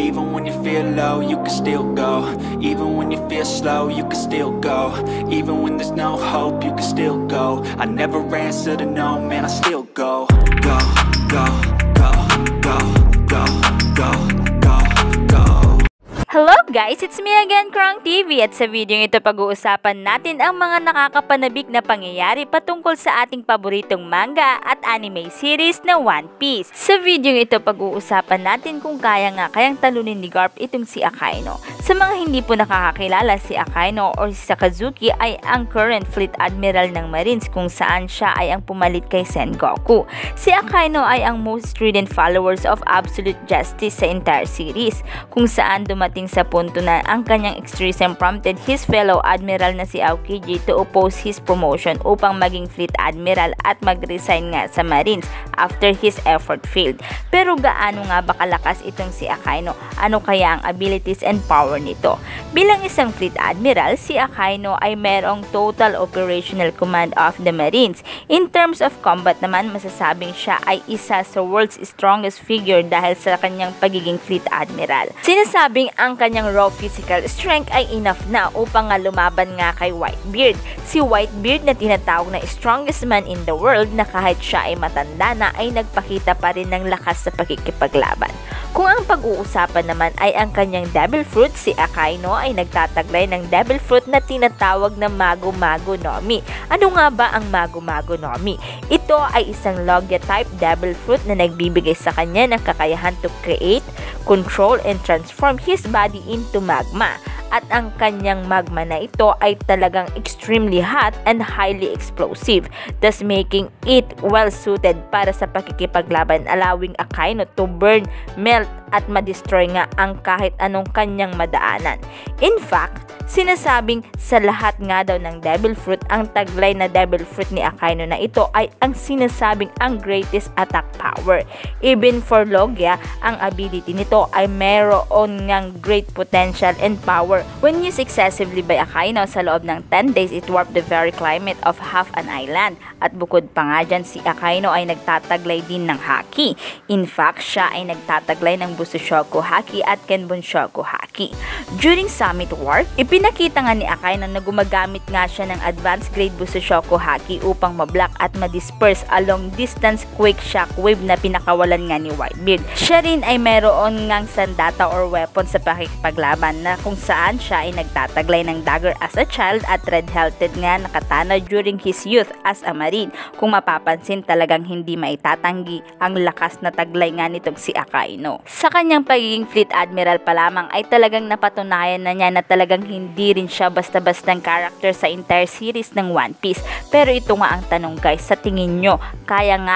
Even when you feel low, you can still go. Even when you feel slow, you can still go. Even when there's no hope, you can still go. I never answer to no, man, I still go. Go, go, go, go, go, go, go, go. Hello guys! It's me again, Krong TV, at sa video ito pag-uusapan natin ang mga nakakapanabik na pangyayari patungkol sa ating paboritong manga at anime series na One Piece. Sa video ito pag-uusapan natin kung kayang talunin ni Garp itong si Akainu. Sa mga hindi po nakakakilala, si Akainu or si Sakazuki ay ang current Fleet Admiral ng Marines kung saan siya ay ang pumalit kay Sengoku. Si Akainu ay ang most strident followers of absolute justice sa entire series, kung saan dumating sa punto na ang kanyang extremism prompted his fellow admiral na si Aokiji to oppose his promotion upang maging Fleet Admiral at mag-resign nga sa Marines after his effort failed. Pero gaano nga ba kalakas itong si Akainu? Ano kaya ang abilities and power nito? Bilang isang Fleet Admiral, si Akainu ay merong total operational command of the Marines. In terms of combat naman, masasabing siya ay isa sa world's strongest figure dahil sa kanyang pagiging Fleet Admiral. Sinasabing ang kanyang raw physical strength ay enough na upang lumaban nga kay Whitebeard. Si Whitebeard na tinatawag na strongest man in the world na kahit siya ay matanda na ay nagpakita pa rin ng lakas sa pakikipaglaban. Kung ang pag-uusapan naman ay ang kanyang Devil Fruit, si Akainu ay nagtataglay ng Devil Fruit na tinatawag na Mago-Mago no Mi. Ano nga ba ang Mago-Mago no Mi? Ito ay isang Logia type Devil Fruit na nagbibigay sa kanya ng kakayahan to create, control, and transform his body into magma. At ang kanyang magma na ito ay talagang extremely hot and highly explosive, thus making it well suited para sa pakikipaglaban, allowing Akainu to burn, melt, at ma-destroy nga ang kahit anong kanyang madaanan. In fact, sinasabing sa lahat nga daw ng Devil Fruit, ang taglay na Devil Fruit ni Akainu na ito ay ang sinasabing ang greatest attack power. Even for Logia, ang ability nito ay meron ngang great potential and power. When used excessively by Akainu, sa loob ng 10 days, it warped the very climate of half an island. At bukod pa nga dyan, si Akainu ay nagtataglay din ng haki. In fact, siya ay nagtataglay ng Busoshoku Haki at Kenbunshoku Haki. During Summit War, ipinakita nga ni Akainu na gumagamit nga siya ng advanced grade Busoshoku Haki upang mablock at ma-disperse a long distance quick shockwave na pinakawalan nga ni Whitebeard. Siya rin ay meron ngang sandata or weapon sa pakikipaglaban na kung saan siya ay nagtataglay ng dagger as a child at red-hilted nga na katana during his youth as a marine. Kung mapapansin, talagang hindi maitatanggi ang lakas na taglay nga nitong si Akainu. Sa kanyang pagiging Fleet Admiral pa lamang ay talagang napatunayan na niya na talagang hindi rin siya basta-bastang character sa entire series ng One Piece. Pero ito nga ang tanong guys, sa tingin nyo, kayang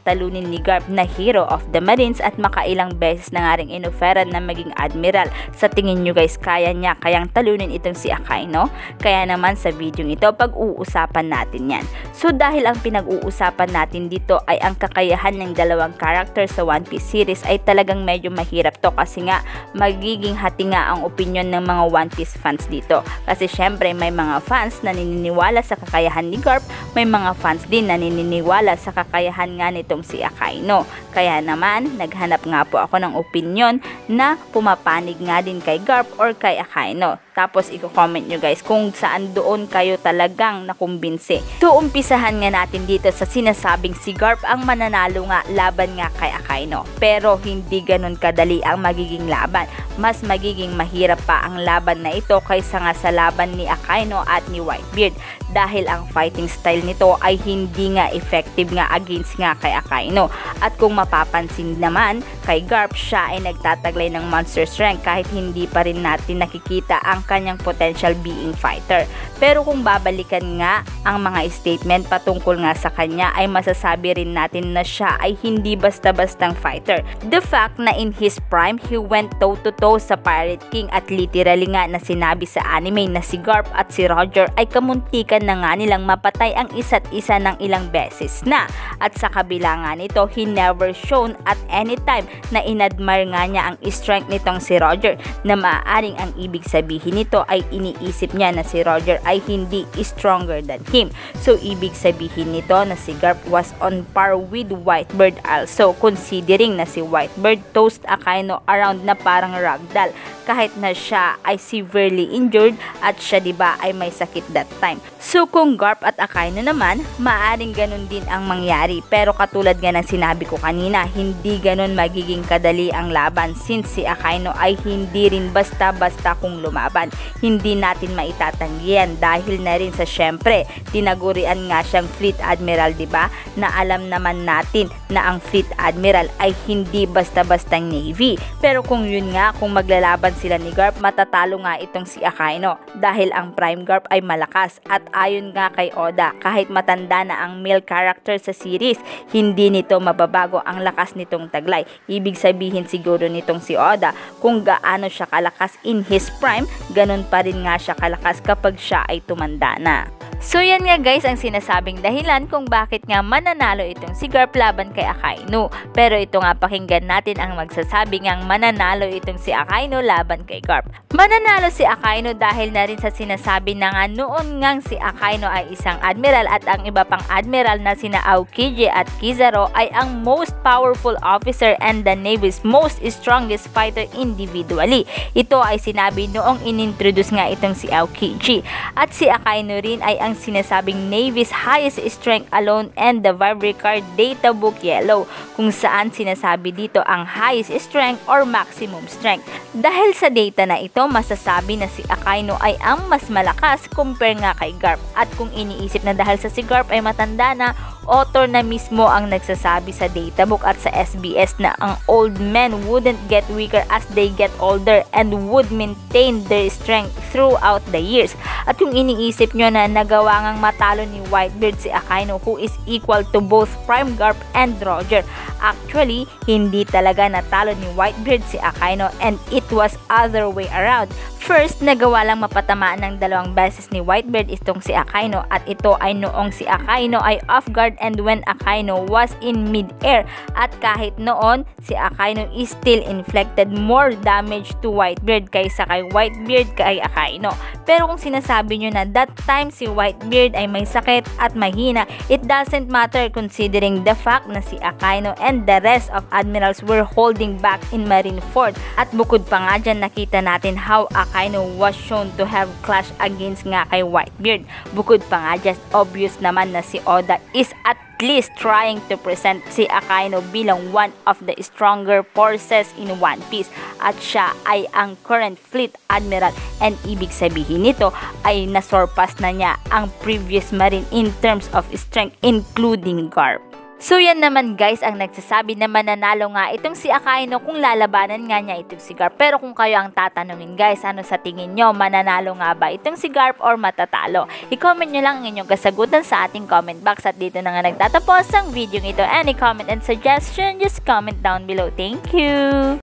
talunin ni Garp na hero of the Marines at makailang beses na nga rin inoferan na maging Admiral? Sa tingin nyo guys, kayang talunin itong si Akainu? Kaya naman sa video ito, pag-uusapan natin yan. So dahil ang pinag-uusapan natin dito ay ang kakayahan ng dalawang character sa One Piece series, ay talagang medyo mahirap to kasi nga magiging hati nga ang opinion ng mga One Piece fans dito. Kasi syempre may mga fans na naniniwala sa kakayahan ni Garp, may mga fans din na naniniwala sa kakayahan nga nitong si Akainu. Kaya naman, naghanap nga po ako ng opinion na pumapanig nga din kay Garp or kay Akainu. Tapos i-comment nyo guys kung saan doon kayo talagang nakumbinsi. So umpisahan nga natin dito sa sinasabing si Garp ang mananalo nga laban nga kay Akainu. Pero hindi ganun kadali ang magiging laban. Mas magiging mahirap pa ang laban na ito kaysa nga sa laban ni Akainu at ni Whitebeard. Dahil ang fighting style nito ay hindi nga effective nga against nga kay Akainu. At kung mapapansin naman, kay Garp siya ay nagtataglay ng monster strength kahit hindi pa rin natin nakikita ang kanyang potential being fighter. Pero kung babalikan nga ang mga statement patungkol nga sa kanya, ay masasabi rin natin na siya ay hindi basta-bastang fighter. The fact na in his prime, he went toe-to-toe sa Pirate King at literally nga na sinabi sa anime na si Garp at si Roger ay kamuntikan na nga nilang mapatay ang isa't isa ng ilang beses na. At sa kabila nga nito, he never shown at any time na inadmire nga niya ang strength nitong si Roger, na maaaring ang ibig sabihin nito ay iniisip niya na si Roger ay hindi stronger than him. So ibig sabihin nito na si Garp was on par with Whitebird also, considering na si Whitebird tossed Akaino around na parang ragdoll kahit na siya ay severely injured at siya diba ay may sakit that time. So kung Garp at Akaino naman, maaaring ganun din ang mangyari, pero katulad nga ng sinabi ko kanina, hindi ganun magiging kadali ang laban since si Akaino ay hindi rin basta-basta kung lumaban. Hindi natin maitatanggihan dahil na rin sa syempre, tinagurian nga siyang Fleet Admiral diba, na alam naman natin na ang Fleet Admiral ay hindi basta-bastang Navy. Pero kung yun nga, kung maglalaban sila ni Garp, matatalo nga itong si Akaino dahil ang Prime Garp ay malakas at ayon nga kay Oda, kahit matanda na ang male character sa series, hindi nito mababago ang lakas nitong taglay. Ibig sabihin siguro nitong si Oda, kung gaano siya kalakas in his prime, ganun pa rin nga siya kalakas kapag siya ay tumanda na. So yan nga guys ang sinasabing dahilan kung bakit nga mananalo itong si Garp laban kay Akaino. Pero ito nga, pakinggan natin ang magsasabi ngang mananalo itong si Akaino laban kay Garp. Mananalo si Akaino dahil na rin sa sinasabi na nga noon ngang si Akaino ay isang admiral at ang iba pang admiral na sina Aokiji at Kizaru ay ang most powerful officer and the Navy's most strongest fighter individually. Ito ay sinabi noong inintroduce nga itong si Aokiji. At si Akaino rin ay ang sinasabing Navy's highest strength alone and the Vibrary Card Data Book Yellow, kung saan sinasabi dito ang highest strength or maximum strength. Dahil sa data na ito, masasabi na si Akaino ay ang mas malakas compare nga kay Garp. At kung iniisip na dahil sa si Garp ay matanda na, author na mismo ang nagsasabi sa databook at sa SBS na ang old men wouldn't get weaker as they get older and would maintain their strength throughout the years. At kung iniisip nyo na nagawa ngang matalo ni Whitebeard si Akaino, who is equal to both Prime Garp and Roger, actually hindi talaga natalo ni Whitebeard si Akaino and it was other way around. First, nagawa lang mapatamaan ng 2 beses ni Whitebeard itong si Akaino, at ito ay noong si Akaino ay off guard and when Akaino was in mid-air, at kahit noon si Akaino is still inflicted more damage to Whitebeard kaysa kay Whitebeard kay Akaino. Pero kung sinasabi nyo na that time si Whitebeard ay may sakit at mahina, it doesn't matter considering the fact na si Akaino and the rest of admirals were holding back in Marineford. At bukod pa nga dyan, nakita natin how Akaino was shown to have clashed against nga kay Whitebeard. Bukod pa nga dyan, obvious naman na si Oda is at least trying to present si Akaino bilang one of the stronger forces in One Piece, at siya ay ang current fleet admiral, and ibig sabihin nito ay nasurpass na niya ang previous marine in terms of strength including Garp. So yan naman guys ang nagsasabi na mananalo nga itong si Akaino kung lalabanan nga niya itong si Garp. Pero kung kayo ang tatanungin guys, ano sa tingin nyo, mananalo nga ba itong si Garp or matatalo? I-comment nyo lang ang inyong kasagutan sa ating comment box, at dito na nga nagtatapos ang video ito. Any comment and suggestion, just comment down below. Thank you!